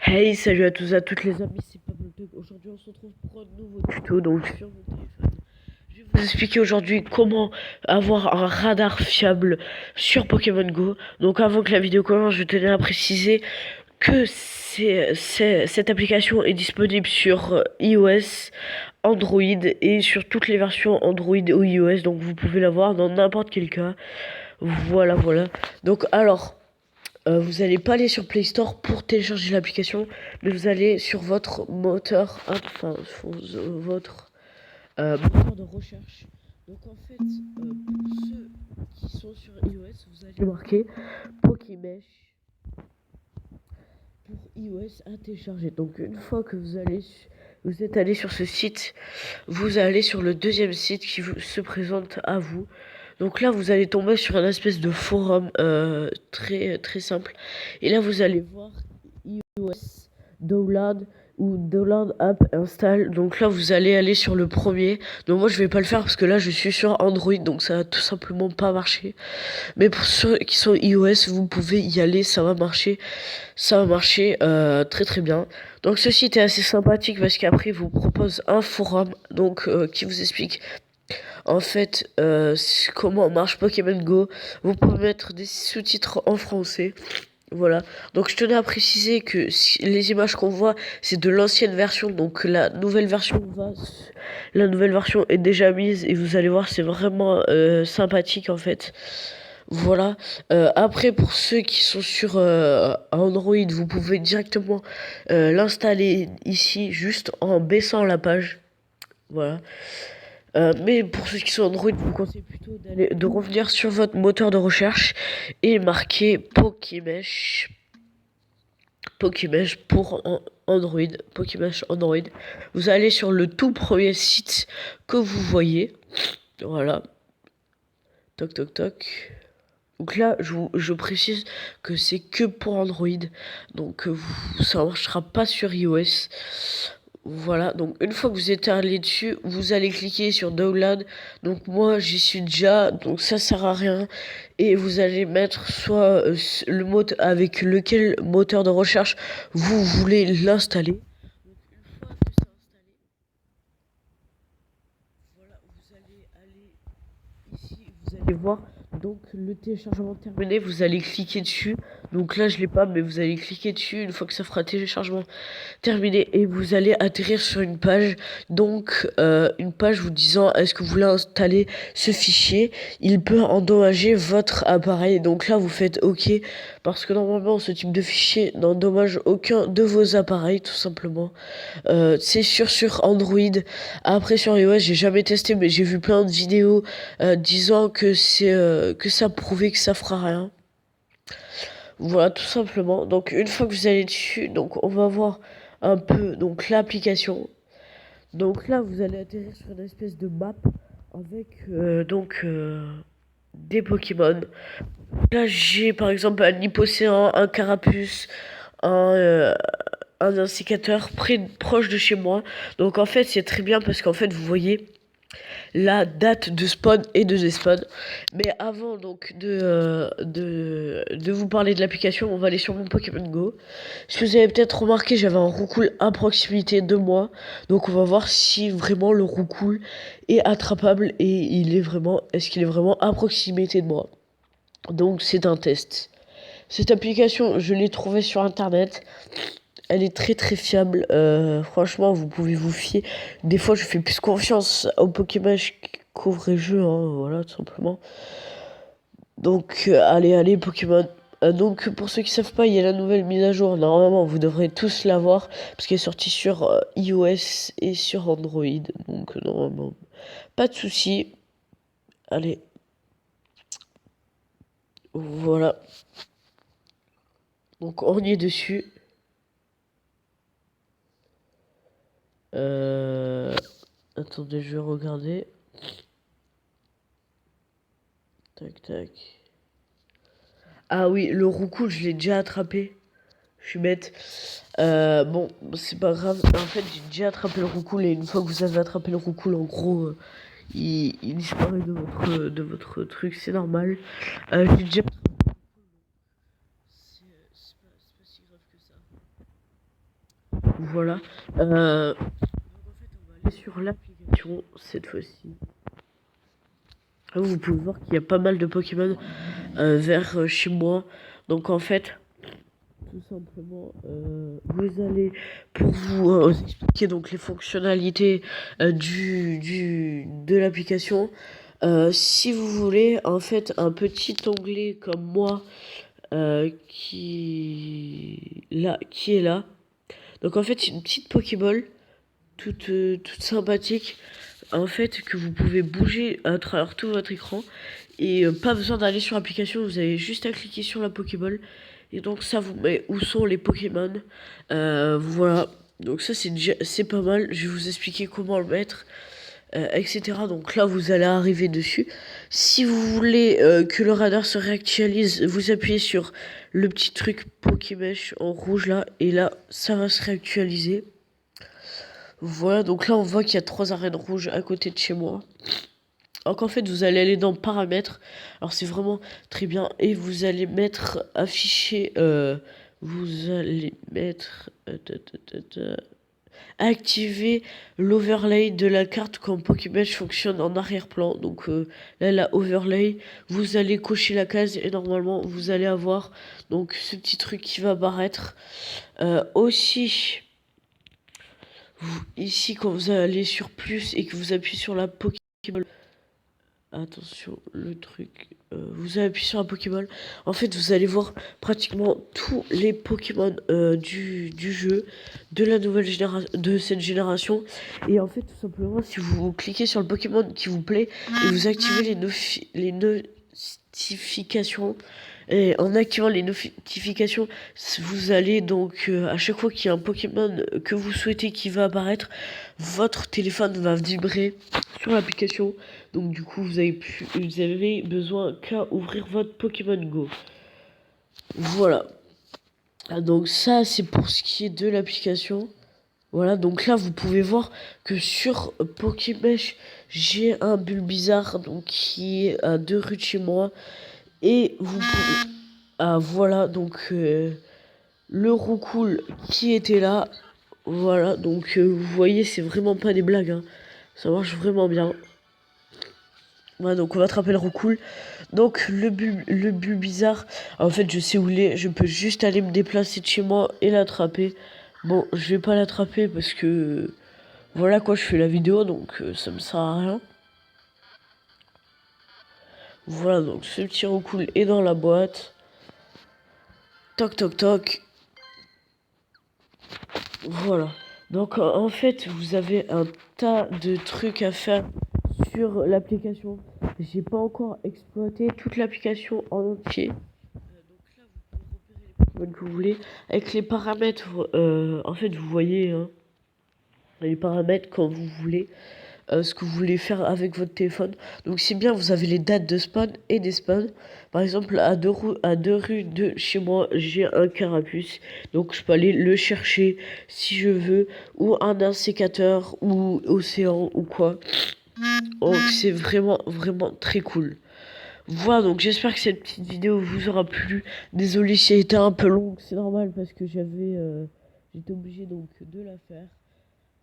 Hey, salut à tous et à toutes les amis, c'est Pablo Tech. Aujourd'hui, on se retrouve pour un nouveau tuto donc sur mon téléphone. Je vais vous expliquer aujourd'hui comment avoir un radar fiable sur Pokémon Go. Donc, avant que la vidéo commence, je tenais à préciser que cette application est disponible sur iOS, Android et sur toutes les versions Android ou iOS. Donc, vous pouvez l'avoir dans n'importe quel cas. Voilà, voilà. Donc, alors. Vous n'allez pas aller sur Play Store pour télécharger l'application, mais vous allez sur votre moteur, enfin votre moteur de recherche. Donc en fait, pour ceux qui sont sur iOS, vous allez marquer Pokémesh pour iOS à télécharger. Donc une fois que vous êtes allé sur ce site, vous allez sur le deuxième site qui se présente à vous. Donc là, vous allez tomber sur un espèce de forum très très simple. Et là, vous allez voir iOS download ou download app install. Donc là, vous allez aller sur le premier. Donc moi, je vais pas le faire parce que là, je suis sur Android, donc ça va tout simplement pas marcher. Mais pour ceux qui sont iOS, vous pouvez y aller, ça va marcher. Ça va marcher très très bien. Donc ce site est assez sympathique parce qu'après, il vous propose un forum donc qui vous explique en fait comment marche Pokémon Go. Vous pouvez mettre des sous-titres en français. Voilà. Donc je tenais à préciser que les images qu'on voit, c'est de l'ancienne version. Donc la nouvelle version est déjà mise et vous allez voir, c'est vraiment sympathique en fait. Voilà. Après, pour ceux qui sont sur Android, vous pouvez directement l'installer ici, juste en baissant la page. Voilà. Mais pour ceux qui sont Android, je vous conseille plutôt de revenir sur votre moteur de recherche et marquer Pokémesh pour Android, Pokémesh Android. Vous allez sur le tout premier site que vous voyez. Voilà. Toc toc toc. Donc là, je précise que c'est que pour Android. Donc ça ne marchera pas sur iOS. Voilà, donc une fois que vous êtes allé dessus, vous allez cliquer sur Download. Donc moi j'y suis déjà, donc ça sert à rien. Et vous allez mettre soit le mot avec lequel moteur de recherche vous voulez l'installer. Donc une fois que c'est installé, voilà, vous allez aller ici, vous allez voir donc le téléchargement terminé, vous allez cliquer dessus. Donc là je l'ai pas, mais vous allez cliquer dessus une fois que ça fera téléchargement terminé et vous allez atterrir sur une page. Donc une page vous disant est-ce que vous voulez installer ce fichier, il peut endommager votre appareil. Donc là vous faites OK parce que normalement ce type de fichier n'endommage aucun de vos appareils tout simplement. C'est sûr sur Android. Après sur iOS j'ai jamais testé, mais j'ai vu plein de vidéos disant que que ça prouvait que ça fera rien. Voilà, tout simplement. Donc une fois que vous allez dessus, donc on va voir un peu donc l'application. Donc là, vous allez atterrir sur une espèce de map avec des Pokémon. Là, j'ai par exemple un Hippocéan, un Carapuce, un un instigateur proche de chez moi. Donc en fait, c'est très bien parce qu'en fait, vous voyez la date de spawn et de despawn. Mais avant donc de vous parler de l'application, on va aller sur mon Pokémon Go. Si vous avez peut-être remarqué, j'avais un roucoule à proximité de moi. Donc on va voir si vraiment le roucoule est attrapable et est-ce qu'il est vraiment à proximité de moi. Donc c'est un test. Cette application, je l'ai trouvée sur internet. Elle est très très fiable. Franchement, vous pouvez vous fier. Des fois, je fais plus confiance au Pokémon qu'au vrai jeu, hein, voilà, tout simplement. Donc, allez, Pokémon. Donc, pour ceux qui savent pas, il y a la nouvelle mise à jour. Normalement, vous devrez tous l'avoir parce qu'elle est sortie sur iOS et sur Android. Donc, normalement, pas de souci. Allez, voilà. Donc, on y est dessus. Euh... Attendez, je vais regarder. Tac, tac. Ah oui, le roucoule, je l'ai déjà attrapé. Je suis bête. Bon, c'est pas grave. En fait, j'ai déjà attrapé le roucoule et une fois que vous avez attrapé le roucoule, en gros, il disparaît de votre truc, c'est normal. J'ai déjà attrapé le roucoule, c'est pas si grave que ça. voilà. Donc en fait, on va aller sur l'application cette fois-ci. Vous pouvez voir qu'il y a pas mal de Pokémon vers chez moi. Donc en fait, tout simplement, vous allez, pour vous expliquer donc les fonctionnalités de l'application, si vous voulez en fait un petit onglet comme moi qui est là. Donc en fait c'est une petite Pokéball toute sympathique en fait que vous pouvez bouger à travers tout votre écran et pas besoin d'aller sur l'application, vous avez juste à cliquer sur la Pokéball et donc ça vous met où sont les Pokémon. Voilà, donc ça c'est pas mal. Je vais vous expliquer comment le mettre, etc. Donc là vous allez arriver dessus. Si vous voulez que le radar se réactualise, vous appuyez sur le petit truc Pokémesh en rouge là et là ça va se réactualiser. Voilà, donc là on voit qu'il y a 3 arènes rouges à côté de chez moi. Donc en fait vous allez aller dans paramètres, alors c'est vraiment très bien, et vous allez mettre afficher, vous allez mettre activer l'overlay de la carte quand Pokémesh fonctionne en arrière-plan. Donc là la overlay, vous allez cocher la case et normalement vous allez avoir donc ce petit truc qui va apparaître. Aussi ici quand vous allez sur plus et que vous appuyez sur la Pokéball, attention le truc, vous allez appuyer sur la Pokéball, en fait vous allez voir pratiquement tous les Pokémon du jeu, de la nouvelle génération, de cette génération. Et en fait tout simplement si vous cliquez sur le Pokémon qui vous plaît et vous activez les notifications, et en activant les notifications, vous allez donc, à chaque fois qu'il y a un Pokémon que vous souhaitez qui va apparaître, votre téléphone va vibrer sur l'application. Donc du coup, vous avez besoin qu'à ouvrir votre Pokémon Go. Voilà. Donc ça, c'est pour ce qui est de l'application. Voilà, donc là, vous pouvez voir que sur Pokémesh, j'ai un Bulbizarre donc, qui est à 2 rues de chez moi. Et vous pouvez... Ah voilà, donc le Roucoule qui était là. Voilà, donc vous voyez, c'est vraiment pas des blagues, hein. Ça marche vraiment bien. Voilà, donc on va attraper le Roucoule. Donc le Bulbizarre, en fait je sais où il est, je peux juste aller me déplacer de chez moi et l'attraper. Bon, je vais pas l'attraper parce que voilà quoi, je fais la vidéo donc ça me sert à rien. Voilà, donc ce petit Roucoule est dans la boîte. Toc toc toc. Voilà. Donc en fait, vous avez un tas de trucs à faire sur l'application. J'ai pas encore exploité toute l'application en entier. Donc là, vous pouvez repérer les Pokémon que vous voulez. Avec les paramètres, en fait, vous voyez hein, les paramètres quand vous voulez. Ce que vous voulez faire avec votre téléphone. Donc c'est bien, vous avez les dates de spawn et des spawns. Par exemple, à deux rues de chez moi, j'ai un carapuce. Donc je peux aller le chercher si je veux. Ou un insécateur, ou océan, ou quoi. Donc c'est vraiment, vraiment très cool. Voilà, donc j'espère que cette petite vidéo vous aura plu. Désolé si elle était un peu longue, c'est normal parce que j'étais obligé donc de la faire.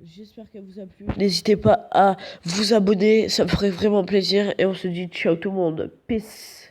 J'espère qu'elle vous a plu. N'hésitez pas à vous abonner, ça me ferait vraiment plaisir. Et on se dit ciao tout le monde. Peace.